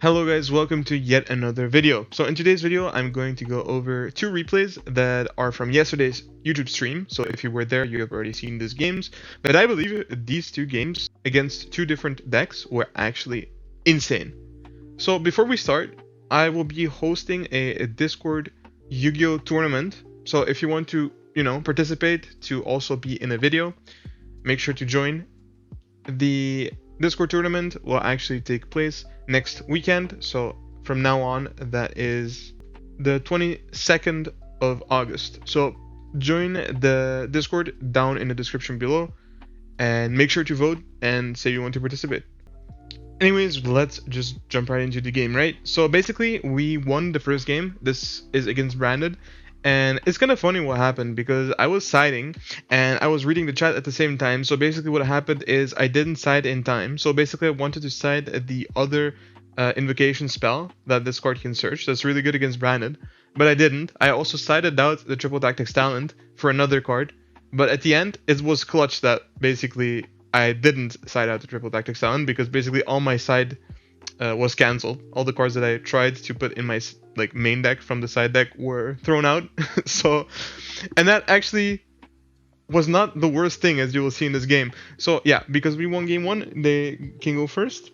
Hello guys, welcome to yet another video. So in today's video, I'm going to go over two replays that are from yesterday's YouTube stream. So if you were there, you have already seen these games. But I believe these two games against two different decks were actually insane. So before we start, I will be hosting a Discord Yu-Gi-Oh tournament. So if you want to, participate to also be in a video, make sure to join. The Discord tournament will actually take place next weekend. So from now on, that is the 22nd of August. So join the Discord down in the description below and make sure to vote and say you want to participate. Anyways, let's just jump right into the game, right? So basically, we won the first game. This is against Branded. And it's kind of funny what happened because I was siding and I was reading the chat at the same time. So basically what happened is I didn't side in time. So basically I wanted to side the other invocation spell that this card can search. That's really good against Branded. But I didn't. I also sided out the Triple Tactics Talent for another card. But at the end, it was clutch that basically I didn't side out the Triple Tactics Talent because basically all my side was cancelled. All the cards that I tried to put in my main deck from the side deck were thrown out. So, and that actually was not the worst thing, as you will see in this game. So yeah, because we won game one, they can go first.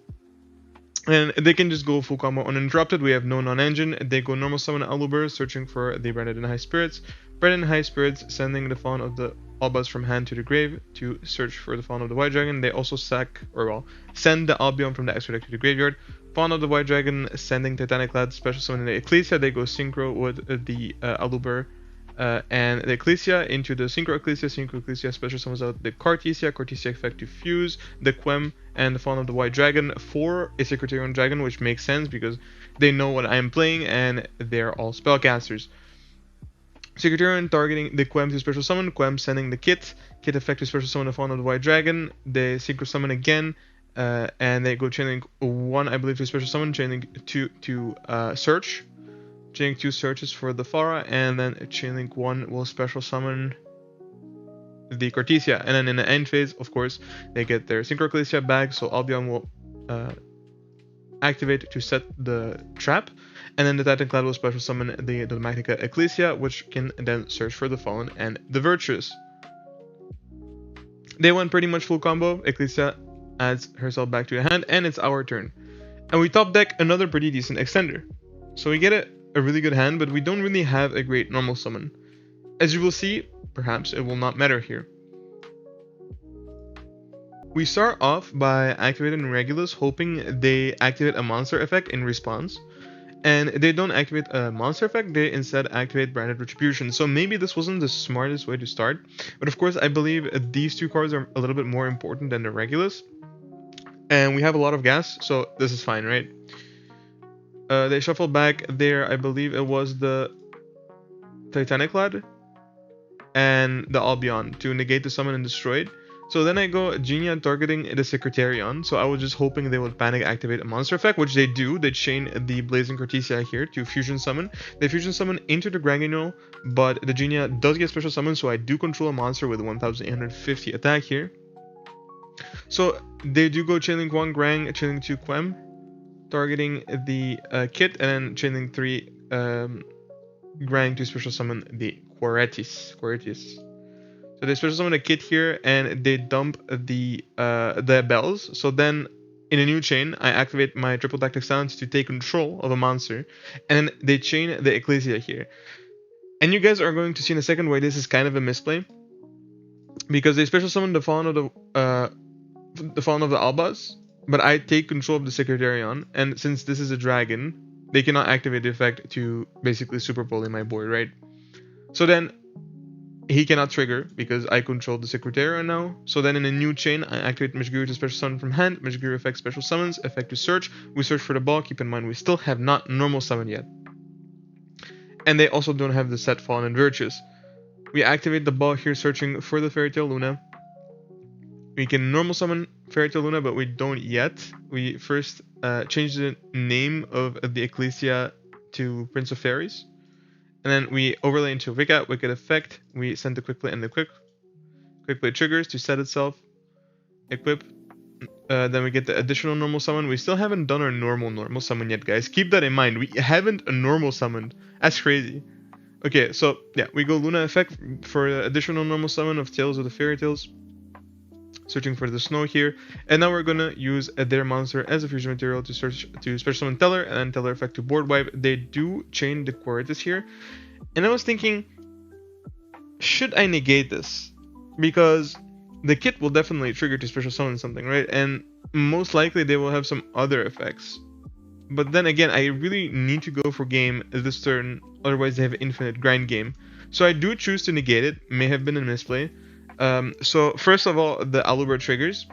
And they can just go full combo uninterrupted. We have no non-engine. They go normal summon Aluber, searching for the Branded and High Spirits. Branded and High Spirits, sending the Fawn of the Albaz from hand to the grave to search for the Fawn of the White Dragon. They also send the Albion from the extra deck to the graveyard. Fawn of the White Dragon, sending Titanic Lad, special summon the Ecclesia. They go synchro with the Aluber and the Ecclesia into the Synchro Ecclesia. Synchro Ecclesia special summons out the Cartesia effect to fuse the Quem and the Fawn of the White Dragon for a Secretarian Dragon, which makes sense because they know what I am playing and they're all spellcasters. Secretarian targeting the Quem to special summon, Quem sending the Kit effect to special summon the Fawn of the White Dragon. They synchro summon again, and they go chaining 1, I believe, to special summon, chaining 2 to search. Chaining 2 searches for the Farah, and then chaining 1 will special summon the Cartesia. And then in the end phase, of course, they get their Synchro Ecclesia back, so Albion will activate to set the trap. And then the Titan Clad will special summon the Magnica Ecclesia, which can then search for the Fallen and the Virtuous. They went pretty much full combo. Ecclesia adds herself back to the hand, and it's our turn. And we top deck another pretty decent extender. So we get a really good hand, but we don't really have a great normal summon. As you will see, perhaps it will not matter here. We start off by activating Regulus, hoping they activate a monster effect in response. And they don't activate a monster effect, they instead activate Branded Retribution. So maybe this wasn't the smartest way to start. But of course, I believe these two cards are a little bit more important than the Regulus. And we have a lot of gas, so this is fine, right? They shuffle back there, I believe it was the Titanic Lad and the Albion to negate the summon and destroy it. So then I go Genia targeting the Secretarian, so I was just hoping they would panic activate a monster effect, which they do. They chain the Blazing Cartesia here to fusion summon. They fusion summon into the Granguinol, but the Genia does get special summon, so I do control a monster with 1850 attack here. So they do go chaining 1 Grang, chaining 2 Quem, targeting the Kit, and then chaining 3 Grang to special summon the Quaretis. So they special summon a Kit here, and they dump the bells. So then, in a new chain, I activate my Triple Tactics Talents to take control of a monster, and then they chain the Ecclesia here. And you guys are going to see in a second why this is kind of a misplay, because they special summon the Fawn of the Albaz, but I take control of the Secretarian, and since this is a dragon, they cannot activate the effect to basically super bully my board, right? So then he cannot trigger because I control the Secretarian now. So then in a new chain, I activate Meshgiri to special summon from hand. Meshgiri effect special summons, effect to search. We search for the ball. Keep in mind, we still have not normal summon yet. And they also don't have the set Fallen and Virtuous. We activate the ball here, searching for the Fairy Tail Luna. We can normal summon Fairy Tail Luna, but we don't yet. We first change the name of the Ecclesia to Prince of Fairies. And then we overlay into Wicked effect. We send the Quick Play and the Quick Play triggers to set itself. Equip. Then we get the additional normal summon. We still haven't done our normal summon yet, guys. Keep that in mind. We haven't a normal summoned. That's crazy. Okay, so yeah, we go Luna effect for additional normal summon of Tales of the Fairy Tales. Searching for the snow here, and now we're gonna use their monster as a fusion material to search to special summon Teller, and then Teller effect to board wipe. They do chain the Quaritas here, and I was thinking, should I negate this? Because the kit will definitely trigger to special summon something, right? And most likely they will have some other effects. But then again, I really need to go for game this turn, otherwise they have infinite grind game. So I do choose to negate it. May have been a misplay. So first of all, the Aluber triggers,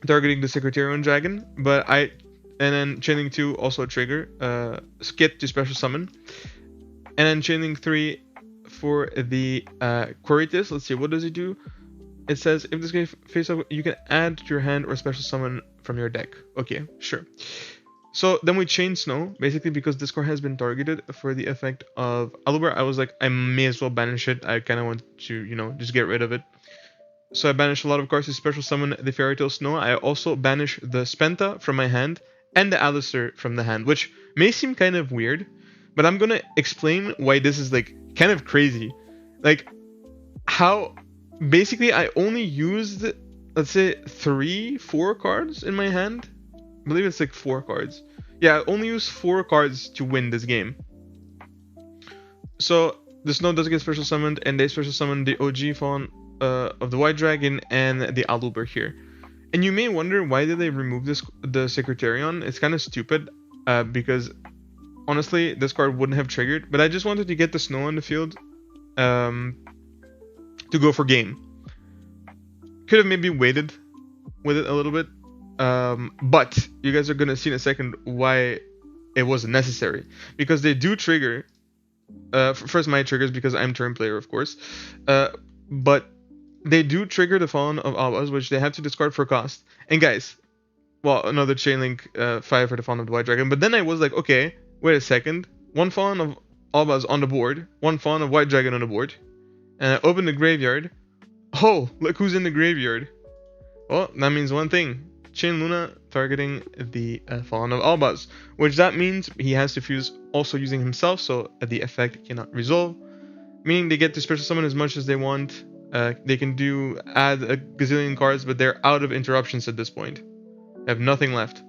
targeting the Secretarian Dragon, and then Chaining 2 also trigger, skip to special summon, and then Chaining 3 for the Quaritas. Let's see, what does it do? It says if this guy face up, you can add to your hand or special summon from your deck. Okay, sure. So then we chain Snow, basically because this card has been targeted for the effect of Aluber. I was like, I may as well banish it. I kind of want to, you know, just get rid of it. So I banished a lot of cards to special summon the Fairy Tale Snow. I also banish the Spenta from my hand and the Alistair from the hand, which may seem kind of weird, but I'm gonna explain why this is like kind of crazy. Like how basically I only used, let's say 3-4 cards in my hand. I believe it's like 4 cards. Yeah, I only use 4 cards to win this game. So the Snow does get special summoned, and they special summon the OG Fawn of the White Dragon and the Aluber here. And you may wonder, why did they remove the Secretarian? It's kind of stupid, because honestly this card wouldn't have triggered, but I just wanted to get the Snow on the field to go for game. Could have maybe waited with it a little bit, but you guys are gonna see in a second why it wasn't necessary, because they do trigger. First my triggers, because I'm turn player, of course, but they do trigger the Fawn of Albaz, which they have to discard for cost. And guys, well, another chain link 5 for the Fawn of the White Dragon. But then I was like, okay, wait a second. 1 Fawn of Albaz on the board, 1 Fawn of White Dragon on the board. And I open the graveyard. Oh, look who's in the graveyard. Well, that means one thing. Chain Luna targeting the Fawn of Albaz, which that means he has to fuse also using himself, so the effect cannot resolve. Meaning they get to special summon as much as they want. They can add a gazillion cards, but they're out of interruptions at this point. They have nothing left.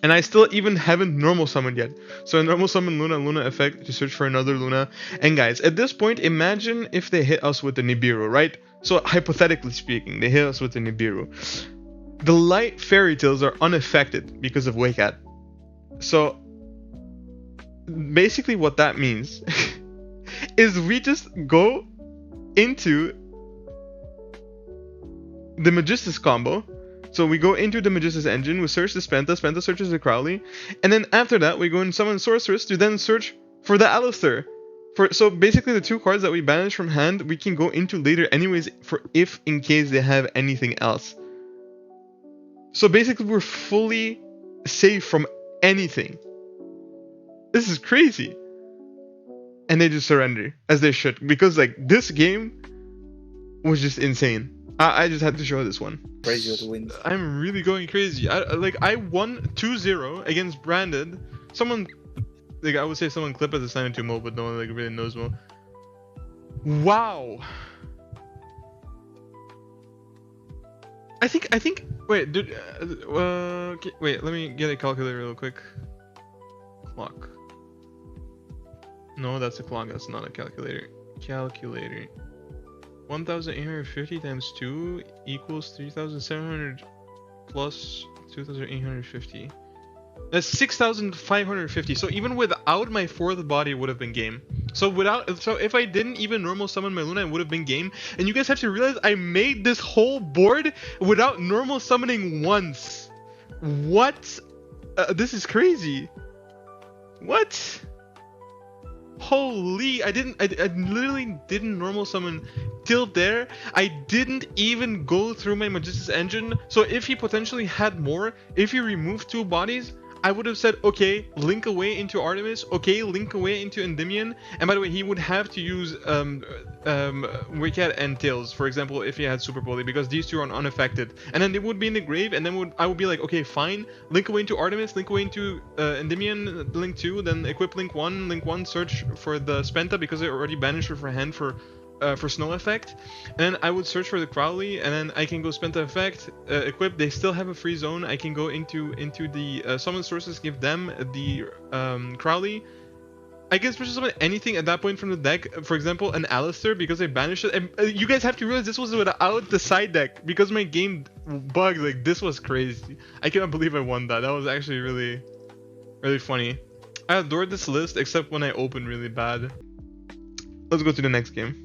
And I still even haven't normal summoned yet. So I normal summon Luna effect to search for another Luna. And guys, at this point, imagine if they hit us with the Nibiru, right? So hypothetically speaking, they hit us with the Nibiru. The light fairy tales are unaffected because of Waycat. So basically what that means is we just go into the Magistus combo. So we go into the Magistus engine, we search the Spenta searches the Crowley, and then after that we go and summon Sorceress to then search for the Alistair. So basically the 2 cards that we banish from hand, we can go into later anyways, for if in case they have anything else. So basically we're fully safe from anything. This is crazy. And they just surrender, as they should, because like this game was just insane. I just had to show this one. Crazy with the wins. I'm really going crazy. I won 2-0 against Branded. Someone, like I would say someone clip as a sign into Mo, but no one like really knows Mo. Wow. I think. Wait, dude. Okay, wait. Let me get a calculator real quick. Clock. No, that's a clock. That's not a calculator. Calculator. 1,850 times 2 equals 3,700 plus 2,850. That's 6,550. So even without my 4th body, it would have been game. So if I didn't even normal summon my Luna, it would have been game. And you guys have to realize I made this whole board without normal summoning once. What? This is crazy. What? Holy, I literally didn't normal summon till there. I didn't even go through my Magistus engine. So if he potentially had more, if he removed 2 bodies, I would have said, okay, link away into Artemis, okay, link away into Endymion, and by the way, he would have to use Wicked and Tails, for example, if he had Super Bully, because these two are unaffected, and then they would be in the grave, and then I would be like, okay, fine, link away into Artemis, link away into Endymion, link 2, then equip link 1, search for the Spenta, because I already banished her for hand for snow effect, and then I would search for the Crowley, and then I can go Spenta effect, equip. They still have a free zone. I can go into the summon sources, give them the Crowley. I can special summon anything at that point from the deck. For example, an Alistair, because I banished it. And you guys have to realize this was without the side deck, because my game bugged. Like, this was crazy. I cannot believe I won that. That was actually really, really funny. I adored this list, except when I opened really bad. Let's go to the next game.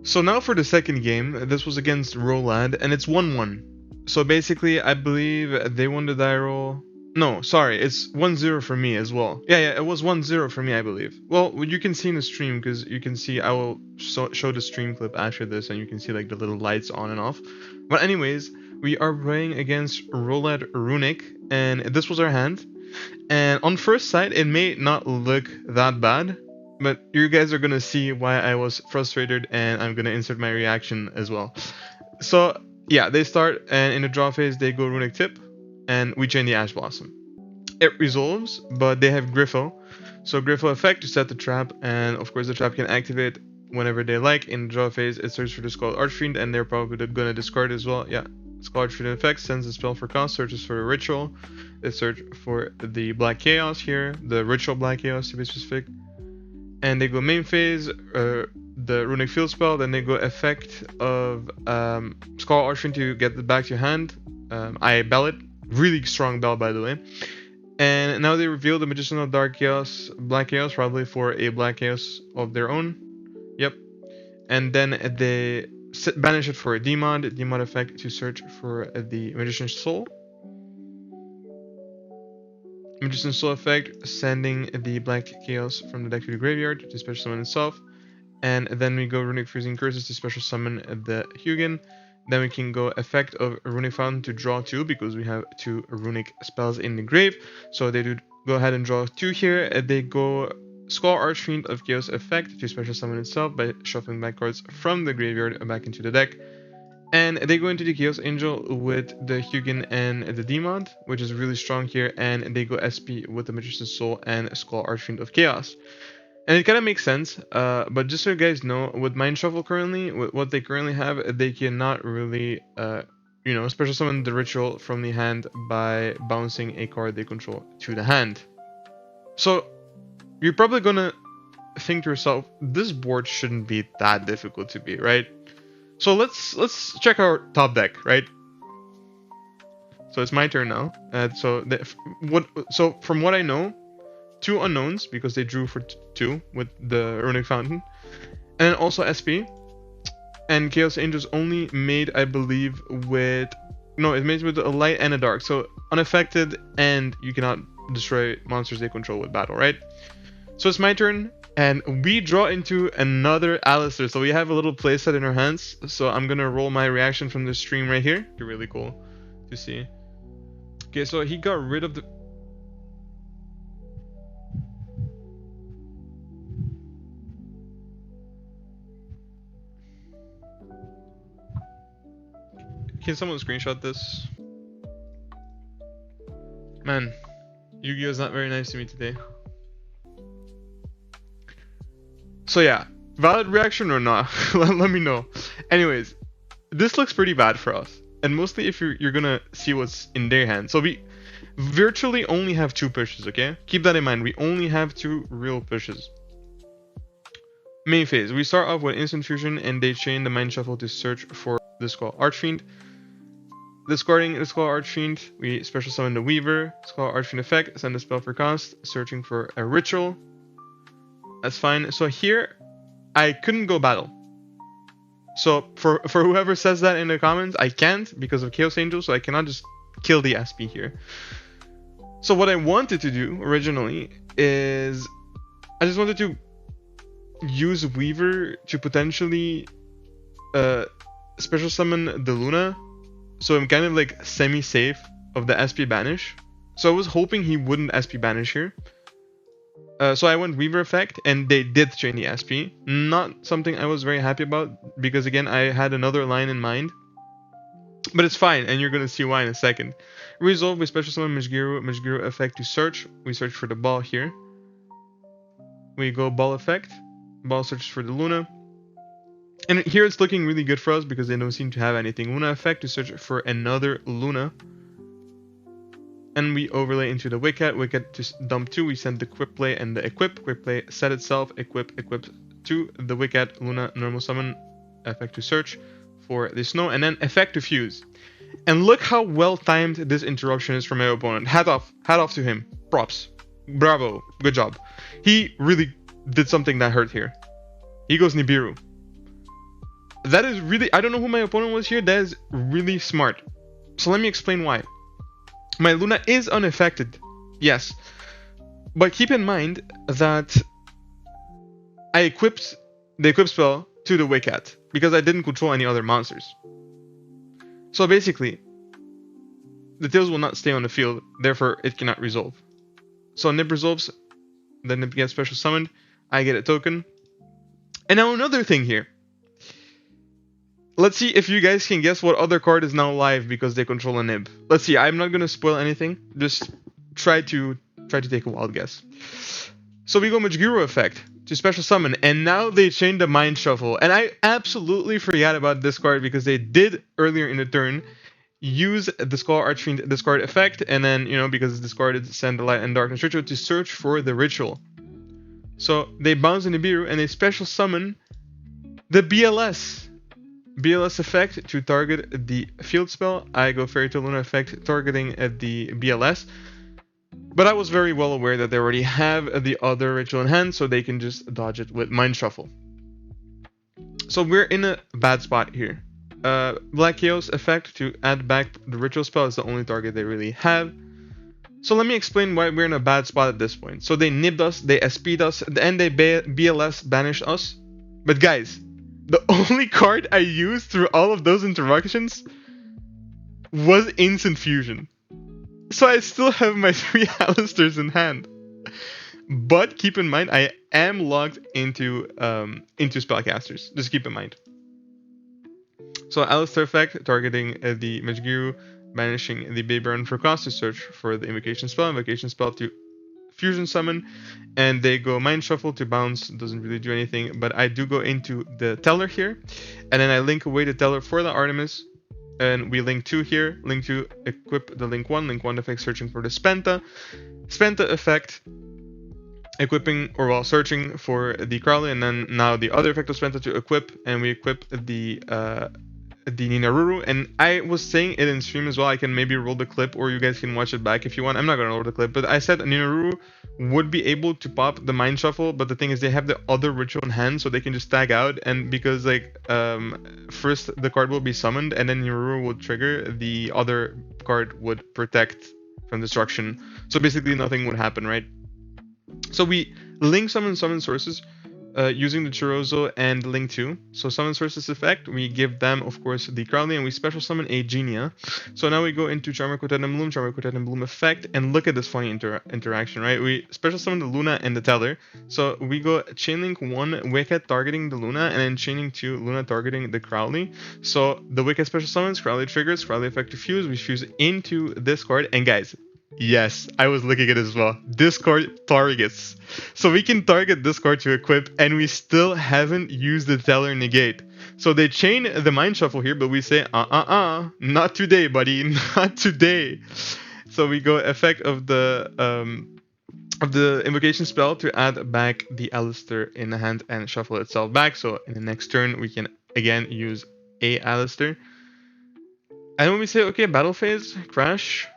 So now for the second game, this was against Rolad, and it's 1-1. So basically, I believe they won the die roll. No, sorry, it's 1-0 for me as well. Yeah, it was 1-0 for me, I believe. Well, you can see in the stream, because you can see, I will show the stream clip after this, and you can see like the little lights on and off. But anyways, we are playing against Rolad Runick, and this was our hand. And on first sight, it may not look that bad, but you guys are gonna see why I was frustrated, and I'm gonna insert my reaction as well. So yeah, they start, and in the draw phase they go Runick Tip, and we chain the Ash Blossom. It resolves, but they have Griffo. So Griffo effect to set the trap, and of course the trap can activate whenever they like. In the draw phase, it searches for the Skull Archfiend, and they're probably gonna discard as well. Yeah, Skull Archfiend effect sends a spell for cost, searches for a ritual. They search for the Black Chaos here, the ritual Black Chaos to be specific. And they go main phase, the Runick Field spell, then they go effect of Skull Archfiend to get it back to your hand. I bell it, really strong bell by the way. And now they reveal the Magician of Dark Chaos, Black Chaos, probably for a Black Chaos of their own. Yep. And then they banish it for a Demon effect to search for the Magician's Soul. Magician's Soul effect, sending the Black Chaos from the deck to the graveyard to special summon itself. And then we go Runick Freezing Curses to special summon the Hugin. Then we can go effect of Runick Fountain to draw 2, because we have 2 Runick spells in the grave. So they do go ahead and draw 2 here. They go Skull Archfiend of Chaos effect to special summon itself by shuffling back cards from the graveyard back into the deck. And they go into the Chaos Angel with the Hugin and the Demon, which is really strong here, and they go SP with the Magician's Soul and Skull Archfiend of Chaos. And it kind of makes sense, but just so you guys know, with Mind Shuffle currently, with what they currently have, they cannot really, special summon the Ritual from the hand by bouncing a card they control to the hand. So, you're probably gonna think to yourself, this board shouldn't be that difficult to beat, right? So let's check our top deck, right? So it's my turn now. So from what I know, 2 unknowns, because they drew for 2 with the Runick Fountain, and then also SP. And Chaos Angels only made, I believe, it made with a light and a dark, so unaffected, and you cannot destroy monsters they control with battle, right? So it's my turn. And we draw into another Alistair, so we have a little playset in our hands. So I'm gonna roll my reaction from the stream right here. It's really cool to see. Okay, so he got rid of the... Can someone screenshot this? Man, Yu-Gi-Oh! Is not very nice to me today. So yeah, valid reaction or not? Let me know. Anyways, this looks pretty bad for us, and mostly if you're gonna see what's in their hand. So we virtually only have 2 pushes, okay? Keep that in mind. We only have 2 real pushes. Main phase. We start off with Instant Fusion, and they chain the Mind Shuffle to search for the Skull Archfiend. Discarding the Skull Archfiend, we special summon the Weaver. Skull Archfiend effect, send a spell for cost, searching for a ritual. That's fine. So here, I couldn't go battle. So for whoever says that in the comments, I can't because of Chaos Angel, so I cannot just kill the SP here. So what I wanted to do originally is I just wanted to use Weaver to potentially special summon the Luna, so I'm kind of like semi-safe of the SP banish. So I was hoping he wouldn't SP banish here. So I went Weaver effect, and they did chain the SP. Not something I was very happy about, because again, I had another line in mind. But it's fine, and you're gonna see why in a second. Resolve, we special summon Majgiru effect to search. We search for the ball here. We go ball effect. Ball searches for the Luna. And here it's looking really good for us because they don't seem to have anything. Luna effect to search for another Luna. And we overlay into the Wicket. Wicket to dump 2. We send the Quick Play and the Equip. Quick Play set itself. Equip to the Wicket. Luna normal summon. Effect to search for the Snow. And then effect to fuse. And look how well timed this interruption is from my opponent. Hat off to him. Props. Bravo. Good job. He really did something that hurt here. He goes Nibiru. That is really... I don't know who my opponent was here. That is really smart. So let me explain why. My Luna is unaffected. Yes. But keep in mind that I equipped the equip spell to the Wicket because I didn't control any other monsters. So basically, the Tails will not stay on the field. Therefore, it cannot resolve. So Nib resolves. Then Nib gets special summoned. I get a token. And now another thing here. Let's see if you guys can guess what other card is now live because they control a Nib. Let's see. I'm not gonna spoil anything. Just try to take a wild guess. So we go Majgiru effect to special summon, and now they changed the Mind Shuffle. And I absolutely forgot about this card because they did earlier in the turn use the Skull Archfiend discard effect, and then because it's discarded, send the Light and Darkness Ritual to search for the ritual. So they bounce in the Nibiru and they special summon the BLS. BLS effect to target the field spell. I go Fairy Tail Luna effect targeting the BLS. But I was very well aware that they already have the other ritual in hand, so they can just dodge it with Mind Shuffle. So we're in a bad spot here. Black Chaos effect to add back the ritual spell is the only target they really have. So let me explain why we're in a bad spot at this point. So they nibbed us, they SP'd us, and they BLS banished us. But guys, the only card I used through all of those interactions was Instant Fusion. So I still have my 3 Alistairs in hand. But keep in mind, I am logged into spellcasters. Just keep in mind. So Alistair effect targeting the Majgiru, banishing the Babyyyy for cost to search for the invocation spell to fusion summon, and they go Mind Shuffle to bounce. Doesn't really do anything, but I do go into the Teller here, and then I link away the Teller for the Artemis, and we link 2 here. Link 2, equip the link 1 effect searching for the Spenta effect, equipping or searching for the Crowley, and then now the other effect of Spenta to equip, and we equip the Ninaruru. And I was saying it in stream as well. I can maybe roll the clip, or you guys can watch it back if you want. I'm not gonna roll the clip, but I said Ninaruru would be able to pop the Mind Shuffle, but the thing is they have the other ritual in hand, so they can just tag out, and because first the card will be summoned and then Ninaruru will trigger, the other card would protect from destruction. So basically nothing would happen, right? So we link summon sources using the Chorozo and link 2. So summon sources effect, we give them of course the Crowley, and we special summon a Genia. So now we go into Charmer Quartet and Bloom effect, and look at this funny interaction, right? We special summon the Luna and the Teller. So we go Chainlink 1 Wicket targeting the Luna, and then Chaining 2 Luna targeting the Crowley. So the Wicket special summons, Crowley triggers, Crowley effect to fuse, we fuse into this card, and guys, yes, I was looking at it as well. This card targets. So we can target this card to equip, and we still haven't used the Teller negate. So they chain the Mind Shuffle here, but we say, not today, buddy, not today. So we go effect of the invocation spell to add back the Alistair in the hand and shuffle itself back. So in the next turn, we can again use a Alistair. And when we say, okay, battle phase, crash,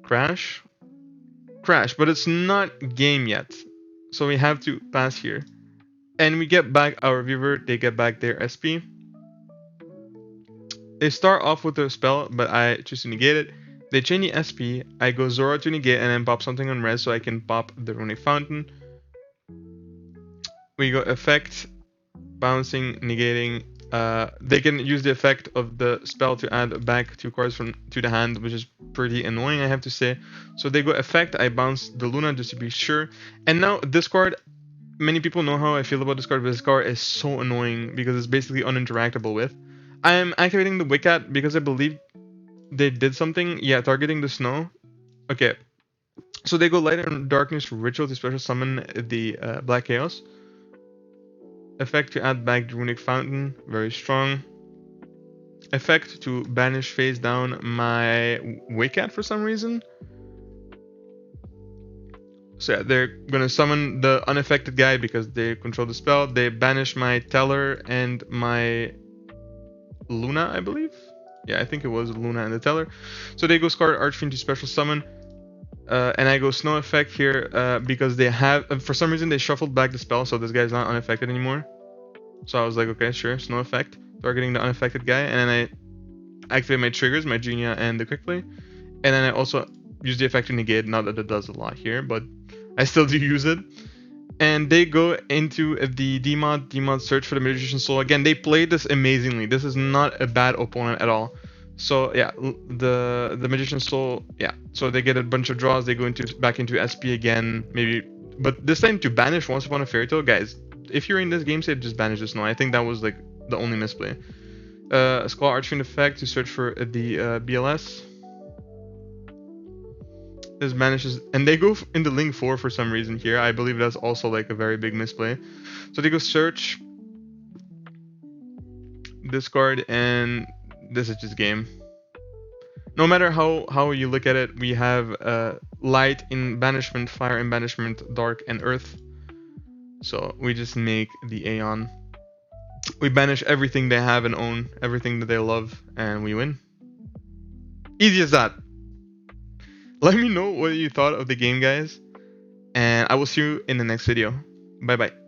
but it's not game yet, so we have to pass here, and we get back our viewer, they get back their SP. They start off with a spell, but I choose to negate it. They chain the SP, I go Zora to negate and then pop something on res so I can pop the Runick Fountain. We go effect, bouncing, negating, They can use the effect of the spell to add back 2 cards to the hand, which is pretty annoying, I have to say. So they go effect, I bounce the Luna just to be sure. And now this card, many people know how I feel about this card, but this card is so annoying because it's basically uninteractable with. I'm activating the Wicket because I believe they did something. Yeah, targeting the snow. Okay. So they go Light and Darkness Ritual to special summon the Black Chaos. Effect to add back the Runick Fountain, very strong. Effect to banish face down my Wicket for some reason. So yeah, they're gonna summon the unaffected guy because they control the spell. They banish my Teller and my Luna, I believe. Yeah, I think it was Luna and the Teller. So they go Scarlet Archfiend to special summon. And I go Snow Effect here because they have, for some reason, they shuffled back the spell, so this guy's not unaffected anymore. So I was like, okay, sure, Snow Effect, targeting the unaffected guy, and then I activate my triggers, my Genia and the Quick Play, and then I also use the effect to negate. Not that it does a lot here, but I still do use it. And they go into the Demod search for the Magician's Soul. Again, they played this amazingly. This is not a bad opponent at all. So yeah, the Magician's Soul, yeah. So they get a bunch of draws. They go back into SP again, maybe, but this time to banish Once Upon a Fairy Tale, guys. If you're in this game state, just banish the snow. I think that was like the only misplay. Skull Archfiend effect to search for the BLS. This banishes, and they go into Link 4 for some reason here. I believe that's also like a very big misplay. So they go search, discard, and this is just game. No matter how you look at it, we have light in banishment, fire in banishment, dark and earth. So we just make the Aeon. We banish everything they have and own, everything that they love, and we win. Easy as that. Let me know what you thought of the game, guys, and I will see you in the next video. Bye bye.